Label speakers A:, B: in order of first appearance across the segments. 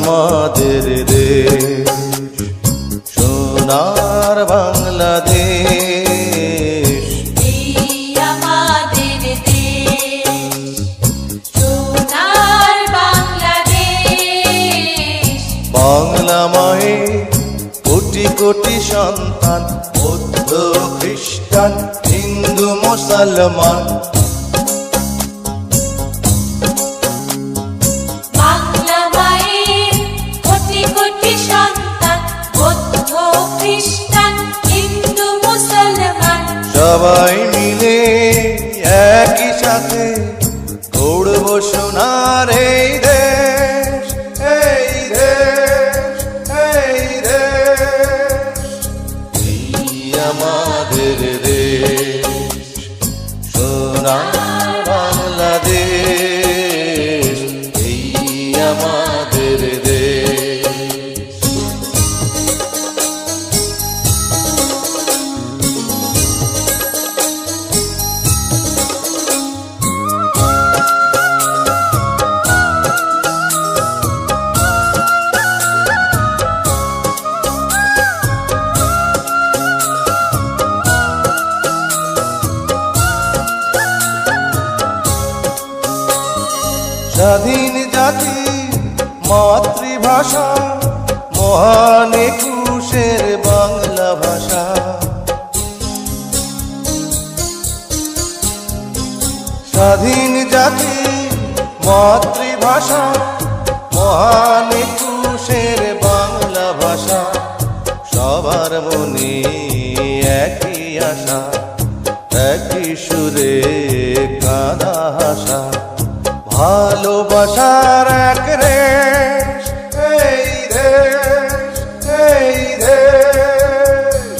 A: আমাদের দেশ, সোনার বাংলাদেশ।
B: এই আমাদের দেশ, সোনার বাংলাদেশ।
A: বাংলা মায়ে কোটি কোটি সন্তান, বৌদ্ধ খ্রিস্টান হিন্দু মুসলমান।
B: বাংলা মায়ের কোটি কোটি সন্তান, বৌদ্ধ খ্রিস্টান হিন্দু মুসলমান।
A: সবাই মিলে একই সাথে গড়ব সোনার এই দেশ, এই দেশ, এই দেশ। এই আমাদের দেশ, সোনার বাংলাদেশ। এই আমাদের দেশ। স্বাধীন জাতি মাতৃভাষা, মহান একুশের বাংলা ভাষা। স্বাধীন জাতি মাতৃভাষা, মহান একুশের বাংলা ভাষা। সবার মনে একই আশা, একই সুরে কাঁদা হাসা। ভালোবাসার এক রেশ, এই দেশ, এই দেশ।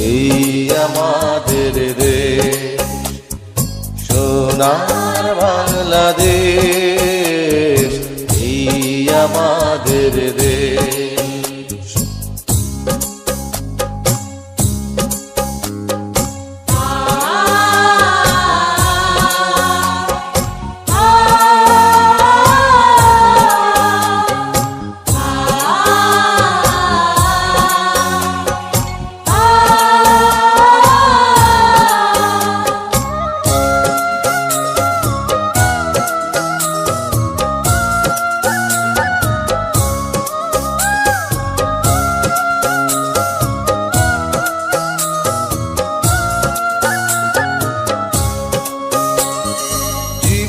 A: এই আমাদের দেশ, সোনার বাংলাদেশ। এই আমাদের দেশ।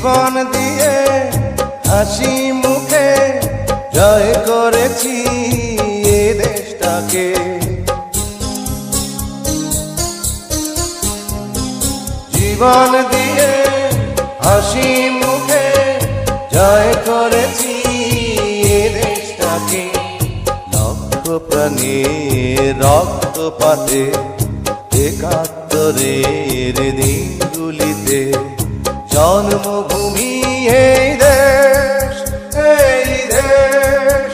A: জীবন দিয়ে হাসি মুখে জয় করেছি এ দেশটাকে। জীবন দিয়ে হাসি মুখে জয় করেছি এ দেশটাকে। লক্ষ প্রাণীর রক্তপাতে, একাত্তরের দিনগুলিতে জন্মভূমি এই দেশ, এই দেশ,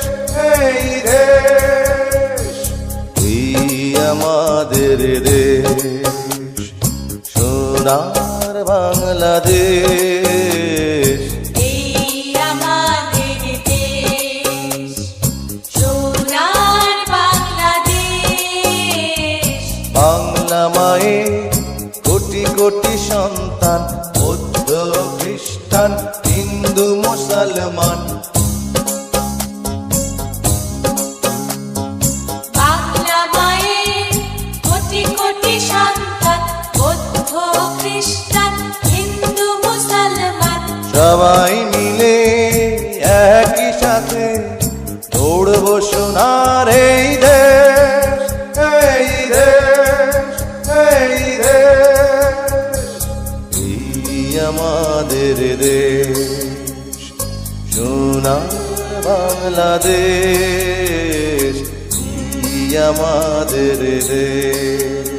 A: এই দেশ। এই আমাদের দেশ, সোনার বাংলাদেশ।
B: এই আমাদের দেশ, সোনার বাংলাদেশ।
A: বাংলা মায়ে কোটি কোটি সন্তান, বৌদ্ধ খ্রিস্টান হিন্দু মুসলমান।
B: বাংলা মায়ের কোটি কোটি সন্তান, বৌদ্ধ খ্রিস্টান হিন্দু মুসলমান।
A: সবাই মিলে একই সাথে দৌড়ব সোনার এই দেশ, এই দেশ, এই দেশ। এই আমাদের দেশ, সোনার বাংলাদেশ। এই আমাদের দেশ।